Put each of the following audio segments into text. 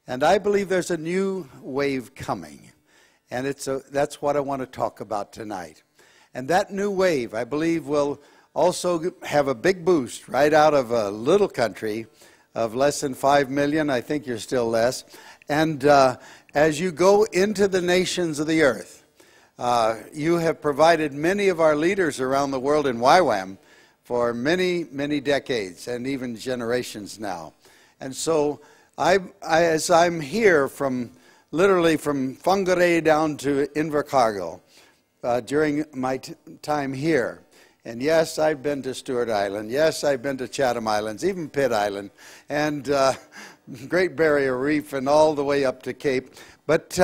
And I believe there's a new wave coming. And that's what I want to talk about tonight. And that new wave, I believe, will also have a big boost right out of a little country of less than 5 million. I think you're still less. And as you go into the nations of the earth, you have provided many of our leaders around the world in YWAM for many, many decades and even generations now. And so as I'm here literally from Whangarei down to Invercargill during my time here, and yes, I've been to Stewart Island, yes, I've been to Chatham Islands, even Pitt Island, and Great Barrier Reef and all the way up to Cape. But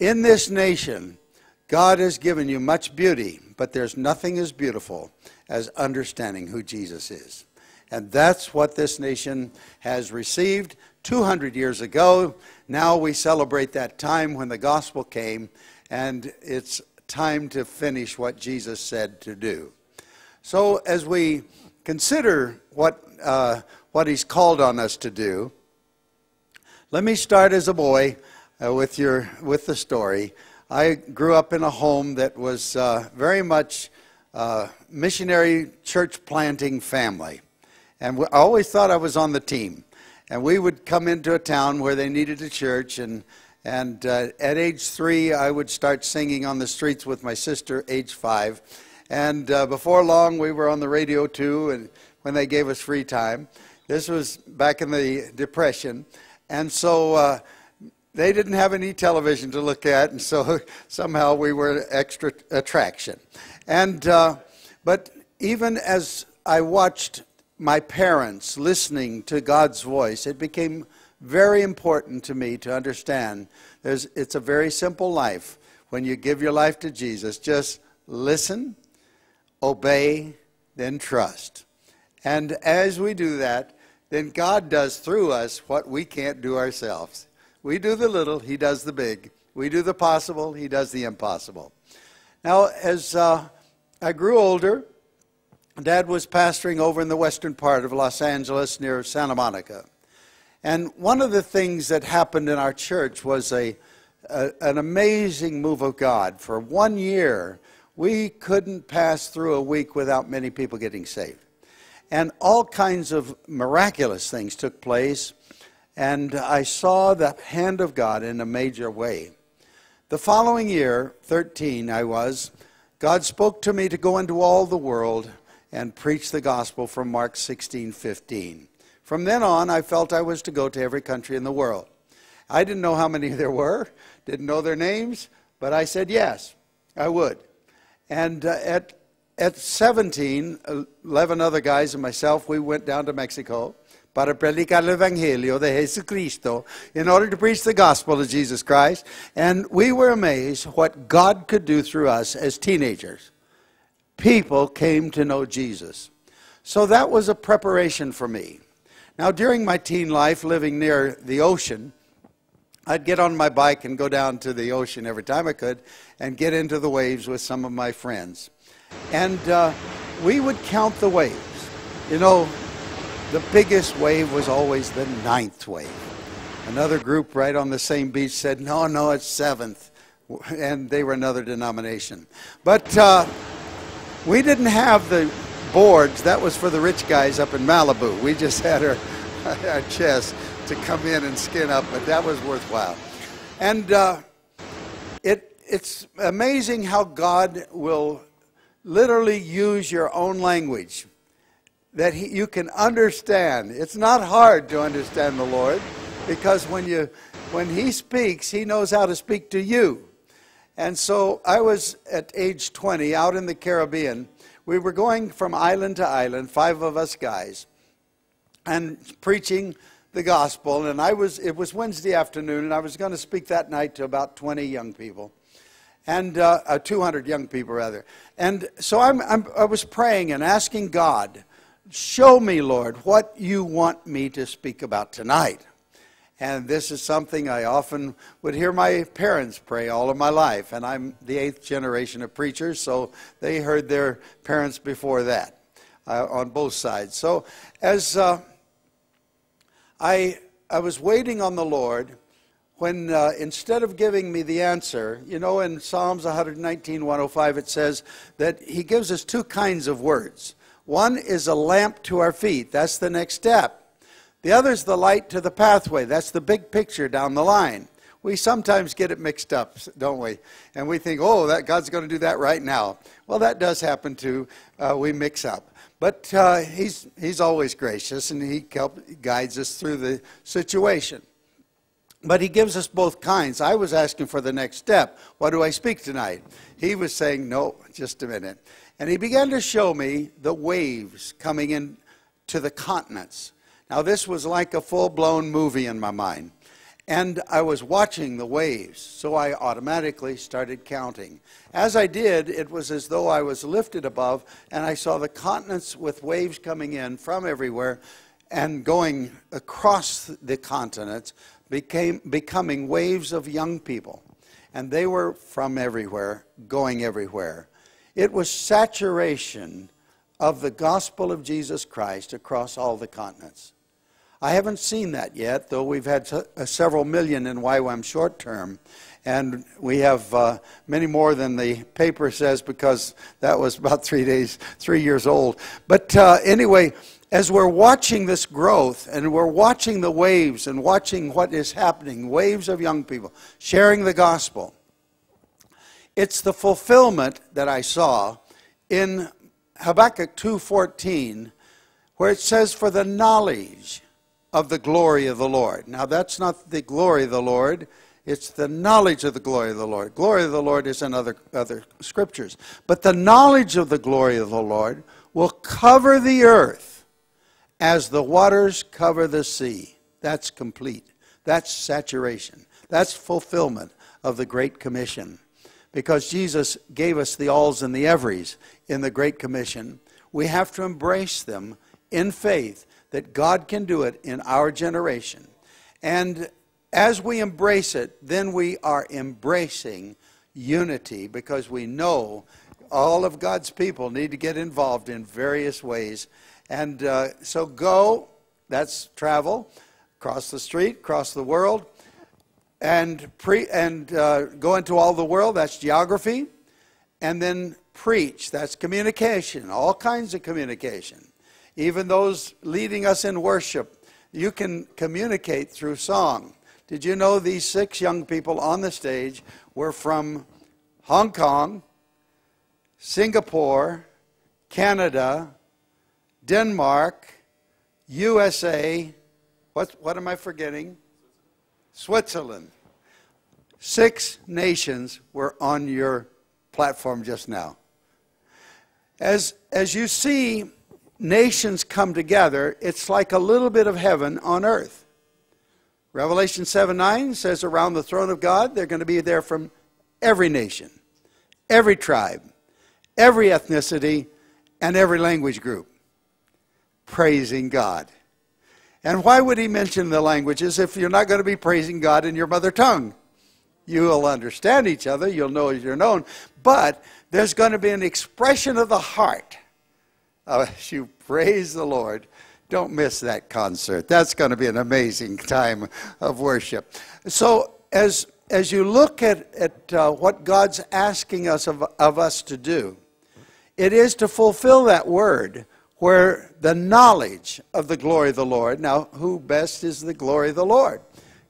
in this nation, God has given you much beauty, but there's nothing as beautiful as understanding who Jesus is. And that's what this nation has received 200 years ago. Now we celebrate that time when the gospel came, and it's time to finish what Jesus said to do. So as we consider what he's called on us to do, let me start as a boy with the story. I grew up in a home that was very much missionary church planting family. And I always thought I was on the team. And we would come into a town where they needed a church. And at age 3, I would start singing on the streets with my sister, age 5. And before long, we were on the radio too, and when they gave us free time. This was back in the Depression. And so they didn't have any television to look at, and so somehow we were extra attraction. And but even as I watched my parents listening to God's voice, it became very important to me to understand it's a very simple life. When you give your life to Jesus, just listen, obey, then trust. And as we do that, then God does through us what we can't do ourselves. We do the little, he does the big. We do the possible, he does the impossible. Now, as I grew older, Dad was pastoring over in the western part of Los Angeles near Santa Monica. And one of the things that happened in our church was an amazing move of God. For 1 year, we couldn't pass through a week without many people getting saved. And all kinds of miraculous things took place. And I saw the hand of God in a major way. The following year, 13 God spoke to me to go into all the world and preach the gospel from Mark 16:15. From then on, I felt I was to go to every country in the world. I didn't know how many there were, didn't know their names, but I said yes, I would. And at 17, 11 other guys and myself, we went down to Mexico para predicar el Evangelio de Jesucristo, in order to preach the gospel of Jesus Christ. And we were amazed what God could do through us as teenagers. People came to know Jesus. So that was a preparation for me. Now, during my teen life, living near the ocean, I'd get on my bike and go down to the ocean every time I could and get into the waves with some of my friends. And we would count the waves. You know, the biggest wave was always the 9th wave. Another group right on the same beach said, no, it's 7th. And they were another denomination. But we didn't have the boards. That was for the rich guys up in Malibu. We just had our chests to come in and skin up, but that was worthwhile. And it's amazing how God will literally use your own language that you can understand. It's not hard to understand the Lord, because when he speaks, he knows how to speak to you. And so I was at age 20 out in the Caribbean. We were going from island to island, 5 of us guys, and preaching the gospel. And it was Wednesday afternoon, and I was going to speak that night to about 20 young people. And 200 young people, rather. And so I was praying and asking God, show me, Lord, what you want me to speak about tonight. And this is something I often would hear my parents pray all of my life. And I'm the 8th generation of preachers, so they heard their parents before that on both sides. So as I was waiting on the Lord, when instead of giving me the answer, you know, in Psalms 119, 105, it says that he gives us two kinds of words. One is a lamp to our feet. That's the next step. The other is the light to the pathway. That's the big picture down the line. We sometimes get it mixed up, don't we? And we think, oh, that God's going to do that right now. Well, that does happen too. We mix up. But he's always gracious, and he guides us through the situation. But he gives us both kinds. I was asking for the next step. What do I speak tonight? He was saying, no, just a minute. And he began to show me the waves coming in to the continents. Now, this was like a full-blown movie in my mind. And I was watching the waves, so I automatically started counting. As I did, it was as though I was lifted above, and I saw the continents with waves coming in from everywhere and going across the continents, becoming waves of young people. And they were from everywhere, going everywhere. It was saturation of the gospel of Jesus Christ across all the continents. I haven't seen that yet, though we've had several million in YWAM short term. And we have many more than the paper says, because that was about 3 years old. But anyway, as we're watching this growth, and we're watching the waves and watching what is happening, waves of young people sharing the gospel, it's the fulfillment that I saw in Habakkuk 2:14, where it says, for the knowledge of the glory of the Lord. Now, that's not the glory of the Lord. It's the knowledge of the glory of the Lord. Glory of the Lord is in other scriptures. But the knowledge of the glory of the Lord will cover the earth as the waters cover the sea. That's complete. That's saturation. That's fulfillment of the Great Commission. Because Jesus gave us the alls and the everys in the Great Commission, we have to embrace them in faith that God can do it in our generation. And as we embrace it, then we are embracing unity, because we know all of God's people need to get involved in various ways. And so go, that's travel, cross the street, cross the world, and go into all the world, that's geography, and then preach, that's communication, all kinds of communication. Even those leading us in worship, you can communicate through song. Did you know these 6 young people on the stage were from Hong Kong, Singapore, Canada, Denmark, USA, what am I forgetting? Switzerland. 6 nations were on your platform just now. As you see nations come together, it's like a little bit of heaven on earth. Revelation 7:9 says around the throne of God, they're going to be there from every nation, every tribe, every ethnicity, and every language group, praising God. And why would he mention the languages if you're not going to be praising God in your mother tongue? You will understand each other, you'll know as you're known, but there's going to be an expression of the heart. As you praise the Lord, don't miss that concert. That's going to be an amazing time of worship. So as you look at what God's asking us of us to do, it is to fulfill that word where the knowledge of the glory of the Lord. Now, who best is the glory of the Lord?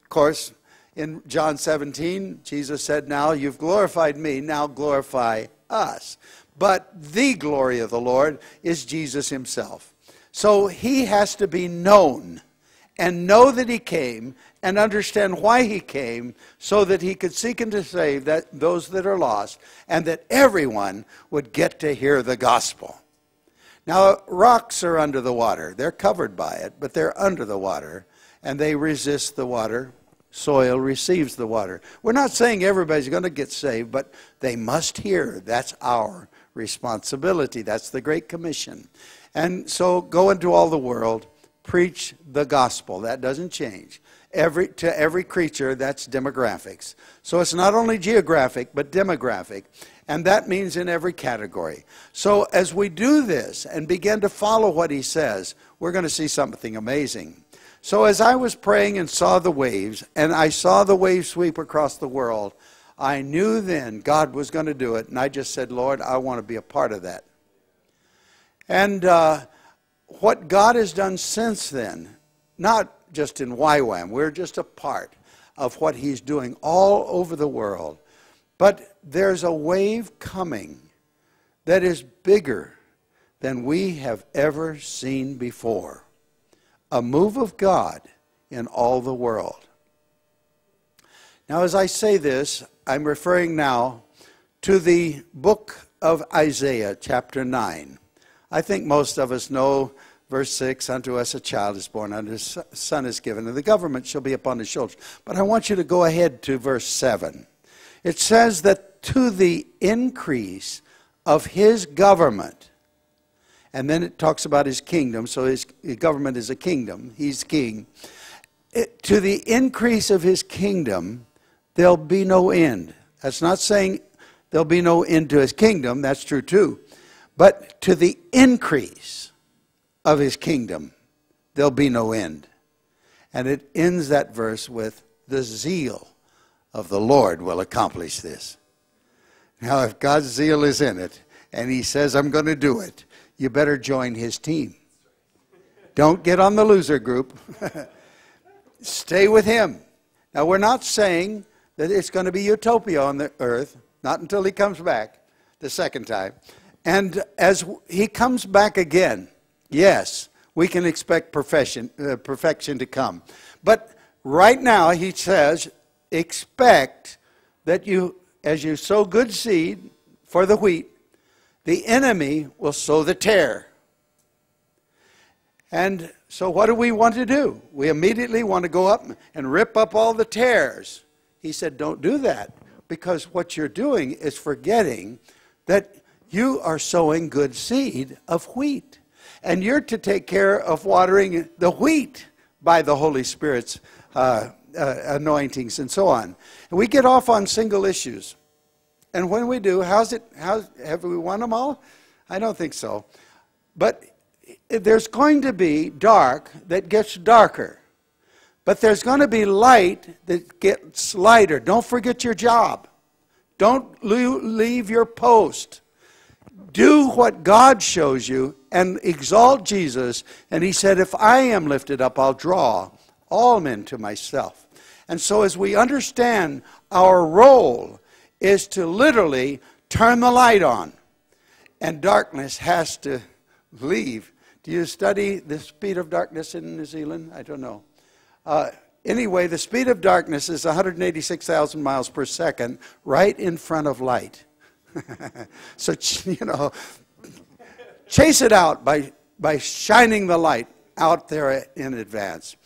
Of course, in John 17, Jesus said, now you've glorified me, now glorify us. But the glory of the Lord is Jesus himself. So he has to be known and know that he came and understand why he came, so that he could seek and to save those that are lost, and that everyone would get to hear the gospel. Now, rocks are under the water. They're covered by it, but they're under the water, and they resist the water. Soil receives the water. We're not saying everybody's going to get saved, but they must hear. That's our responsibility. That's the Great Commission. And so go into all the world, preach the gospel. That doesn't change. To every creature, that's demographics. So it's not only geographic, but demographic. And that means in every category. So as we do this and begin to follow what he says, we're going to see something amazing. So as I was praying and saw the waves, and I saw the waves sweep across the world, I knew then God was going to do it. And I just said, Lord, I want to be a part of that. And what God has done since then, not just in YWAM, we're just a part of what he's doing all over the world. But there's a wave coming that is bigger than we have ever seen before. A move of God in all the world. Now, as I say this, I'm referring now to the book of Isaiah, chapter 9. I think most of us know verse 6, unto us a child is born, unto us a son is given, and the government shall be upon his shoulders. But I want you to go ahead to verse 7. It says that to the increase of his government, and then it talks about his kingdom, so his government is a kingdom. He's king. To the increase of his kingdom, there'll be no end. That's not saying there'll be no end to his kingdom. That's true too. But to the increase of his kingdom, there'll be no end. And it ends that verse with, the zeal of the Lord will accomplish this. Now, if God's zeal is in it, and he says, I'm going to do it, you better join his team. Don't get on the loser group. Stay with him. Now, we're not saying that it's going to be utopia on the earth, not until he comes back the second time. And as he comes back again, yes, we can expect perfection to come. But right now, he says, expect that you, as you sow good seed for the wheat, the enemy will sow the tare. And so what do we want to do? We immediately want to go up and rip up all the tares. He said, don't do that, because what you're doing is forgetting that you are sowing good seed of wheat. And you're to take care of watering the wheat by the Holy Spirit's anointings and so on. And we get off on single issues. And when we do, have we won them all? I don't think so. But there's going to be dark that gets darker. But there's going to be light that gets lighter. Don't forget your job. Don't leave your post. Do what God shows you and exalt Jesus. And he said, if I am lifted up, I'll draw all men to myself. And so as we understand our role is to literally turn the light on. And darkness has to leave. Do you study the speed of darkness in New Zealand? I don't know. Anyway, the speed of darkness is 186,000 miles per second right in front of light. So, you know, chase it out by shining the light out there in advance.